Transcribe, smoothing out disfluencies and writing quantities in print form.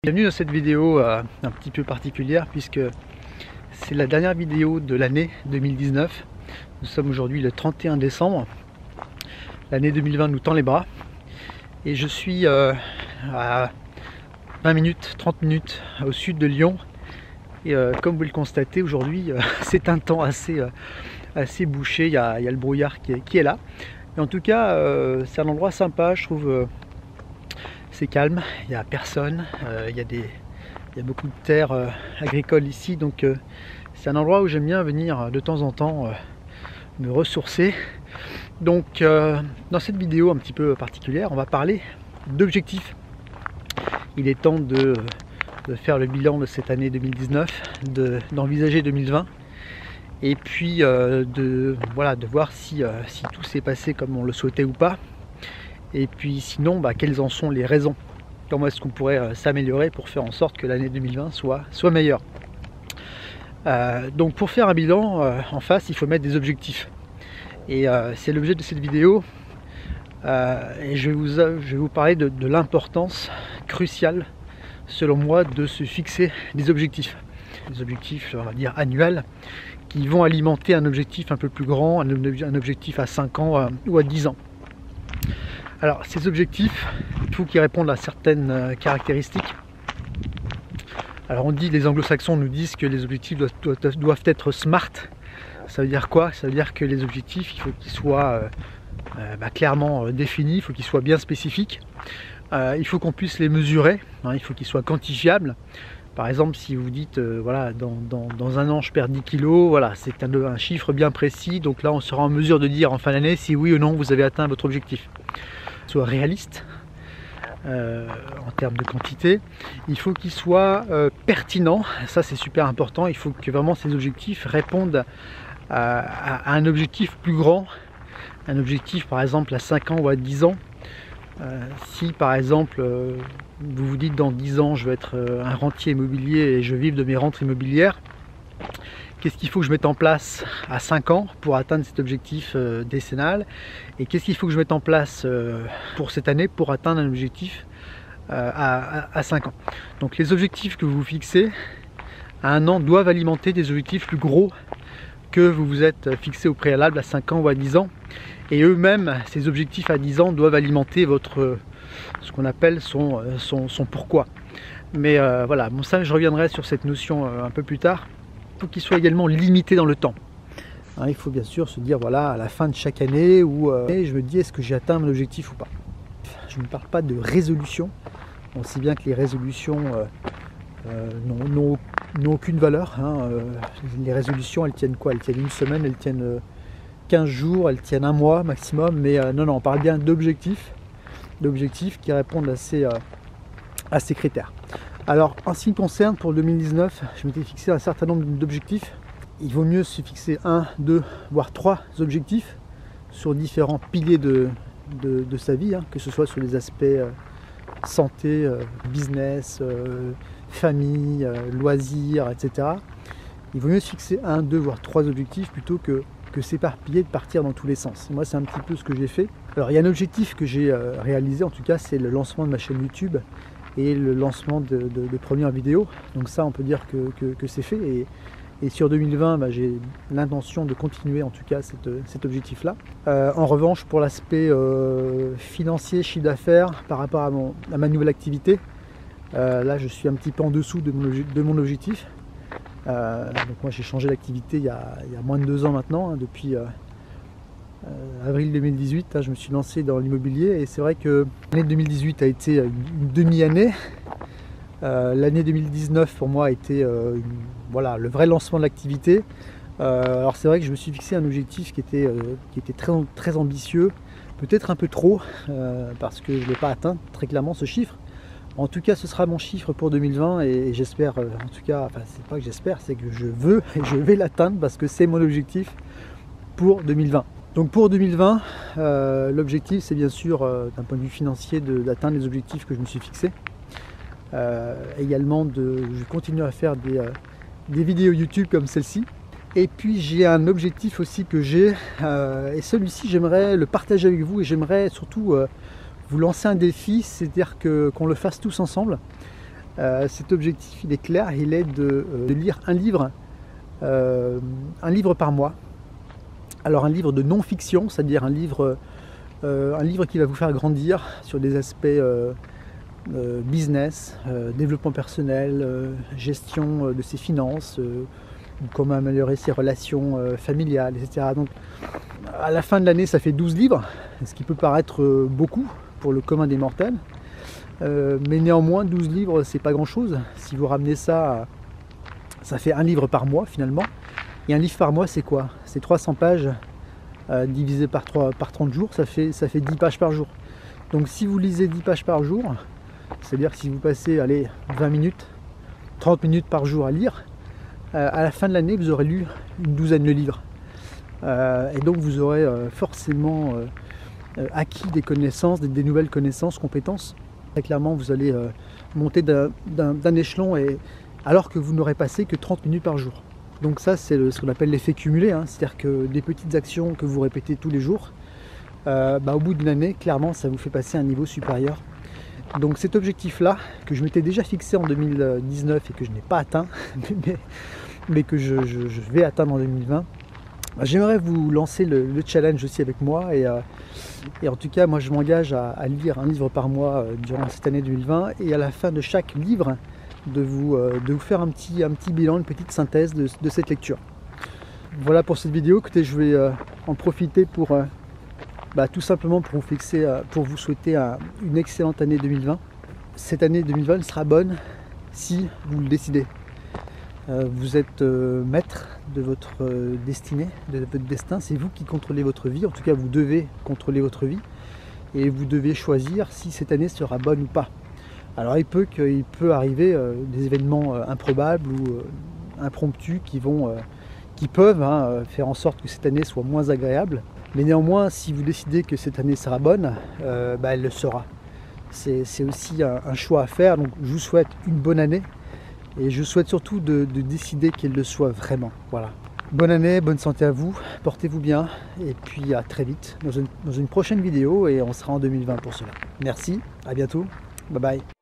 Bienvenue dans cette vidéo un petit peu particulière puisque c'est la dernière vidéo de l'année 2019. Nous sommes aujourd'hui le 31 décembre. L'année 2020 nous tend les bras et je suis à 20 minutes, 30 minutes au sud de Lyon. Et comme vous pouvez le constater, aujourd'hui c'est un temps assez bouché, il y a le brouillard qui est là. Et en tout cas c'est un endroit sympa, je trouve. C'est calme, il n'y a personne, il y a beaucoup de terres agricoles ici, donc c'est un endroit où j'aime bien venir de temps en temps me ressourcer. Donc dans cette vidéo un petit peu particulière, on va parler d'objectifs. Il est temps de faire le bilan de cette année 2019, d'envisager 2020 et puis de voir si tout s'est passé comme on le souhaitait ou pas. Et puis sinon, quelles en sont les raisons? Comment est-ce qu'on pourrait s'améliorer pour faire en sorte que l'année 2020 soit meilleure? Donc pour faire un bilan en face, il faut mettre des objectifs. Et c'est l'objet de cette vidéo. Et je vais vous parler de l'importance cruciale, selon moi, de se fixer des objectifs. Des objectifs, on va dire, annuels, qui vont alimenter un objectif un peu plus grand, un objectif à 5 ans ou à 10 ans. Alors ces objectifs, il faut qu'ils répondent à certaines caractéristiques. Alors on dit, les anglo-saxons nous disent que les objectifs doivent être smart. Ça veut dire quoi? Ça veut dire que les objectifs, il faut qu'ils soient clairement définis, il faut qu'ils soient bien spécifiques. Il faut qu'on puisse les mesurer, il faut qu'ils soient quantifiables. Par exemple, si vous dites, voilà, dans un an je perds 10 kilos, voilà, c'est un chiffre bien précis. Donc là on sera en mesure de dire en fin d'année si oui ou non vous avez atteint votre objectif. Soit réaliste en termes de quantité, il faut qu'il soit pertinent, ça c'est super important. Il faut que vraiment ces objectifs répondent à un objectif plus grand, un objectif par exemple à 5 ans ou à 10 ans. Si par exemple vous vous dites dans 10 ans je veux être un rentier immobilier et je vive de mes rentes immobilières, qu'est-ce qu'il faut que je mette en place à 5 ans pour atteindre cet objectif décennal? Et qu'est-ce qu'il faut que je mette en place pour cette année pour atteindre un objectif à 5 ans? Donc les objectifs que vous fixez à un an doivent alimenter des objectifs plus gros que vous vous êtes fixé au préalable à 5 ans ou à 10 ans. Et eux-mêmes, ces objectifs à 10 ans doivent alimenter ce qu'on appelle son pourquoi. Mais voilà, bon, ça je reviendrai sur cette notion un peu plus tard. Il faut qu'il soit également limité dans le temps. Il faut bien sûr se dire, voilà, à la fin de chaque année, où je me dis, est-ce que j'ai atteint mon objectif ou pas? Je ne parle pas de résolution. On sait bien que les résolutions n'ont aucune valeur. Les résolutions, elles tiennent quoi? Elles tiennent une semaine, elles tiennent 15 jours, elles tiennent un mois maximum. Mais non, on parle bien d'objectifs qui répondent à ces critères. Alors, en ce qui me concerne, pour 2019, je m'étais fixé un certain nombre d'objectifs. Il vaut mieux se fixer 1, 2, voire 3 objectifs sur différents piliers de sa vie, que ce soit sur les aspects santé, business, famille, loisirs, etc. Il vaut mieux se fixer 1, 2, voire 3 objectifs plutôt que s'éparpiller, de partir dans tous les sens. Moi, c'est un petit peu ce que j'ai fait. Alors, il y a un objectif que j'ai réalisé, en tout cas, c'est le lancement de ma chaîne YouTube et le lancement de premières vidéos. Donc ça, on peut dire que c'est fait. Et sur 2020, j'ai l'intention de continuer en tout cas cet objectif-là. En revanche, pour l'aspect financier, chiffre d'affaires, par rapport à ma nouvelle activité, là je suis un petit peu en dessous de mon objectif. Donc moi j'ai changé d'activité il y a moins de 2 ans maintenant, depuis avril 2018, je me suis lancé dans l'immobilier. Et c'est vrai que l'année 2018 a été une demi-année. L'année 2019 pour moi a été voilà, le vrai lancement de l'activité. Alors c'est vrai que je me suis fixé un objectif qui était très, très ambitieux, peut-être un peu trop, parce que je ne l'ai pas atteint très clairement ce chiffre. En tout cas ce sera mon chiffre pour 2020 et j'espère, en tout cas, enfin c'est pas que j'espère, c'est que je veux et je vais l'atteindre parce que c'est mon objectif pour 2020. Donc pour 2020, l'objectif c'est bien sûr d'un point de vue financier d'atteindre les objectifs que je me suis fixés. Également je continue à faire des vidéos YouTube comme celle-ci. Et puis j'ai un objectif aussi que j'ai, et celui-ci j'aimerais le partager avec vous, et j'aimerais surtout vous lancer un défi, c'est-à-dire qu'on le fasse tous ensemble. Cet objectif, il est clair, il est de lire un livre par mois. Alors un livre de non-fiction, c'est-à-dire un livre qui va vous faire grandir sur des aspects business, développement personnel, gestion de ses finances, comment améliorer ses relations familiales, etc. Donc à la fin de l'année, ça fait 12 livres, ce qui peut paraître beaucoup pour le commun des mortels. Mais néanmoins, 12 livres, c'est pas grand-chose. Si vous ramenez ça, ça fait un livre par mois finalement. Et un livre par mois, c'est quoi? C'est 300 pages divisé par 30 jours, ça fait 10 pages par jour. Donc si vous lisez 10 pages par jour, c'est-à-dire que si vous passez 20 minutes, 30 minutes par jour à lire, à la fin de l'année, vous aurez lu une douzaine de livres. Et donc vous aurez forcément acquis des connaissances, des nouvelles connaissances, compétences. Très clairement, vous allez monter d'un échelon alors que vous n'aurez passé que 30 minutes par jour. Donc ça, c'est ce qu'on appelle l'effet cumulé, hein. C'est-à-dire que des petites actions que vous répétez tous les jours, au bout d'une année, clairement, ça vous fait passer à un niveau supérieur. Donc cet objectif-là, que je m'étais déjà fixé en 2019 et que je n'ai pas atteint, mais que je vais atteindre en 2020, j'aimerais vous lancer le challenge aussi avec moi et en tout cas moi je m'engage à lire un livre par mois durant cette année 2020 et à la fin de chaque livre de vous faire un petit bilan, une petite synthèse de cette lecture. Voilà pour cette vidéo. Écoutez, je vais en profiter pour tout simplement pour vous souhaiter une excellente année 2020. Cette année 2020 sera bonne si vous le décidez. Vous êtes maître de votre destinée, de votre destin, c'est vous qui contrôlez votre vie, en tout cas vous devez contrôler votre vie et vous devez choisir si cette année sera bonne ou pas. Alors il peut arriver des événements improbables ou impromptus qui peuvent faire en sorte que cette année soit moins agréable, mais néanmoins si vous décidez que cette année sera bonne, elle le sera. C'est aussi un choix à faire, donc je vous souhaite une bonne année. Et je souhaite surtout de décider qu'elle le soit vraiment. Voilà. Bonne année, bonne santé à vous, portez-vous bien et puis à très vite dans une prochaine vidéo et on sera en 2020 pour cela. Merci, à bientôt, bye bye.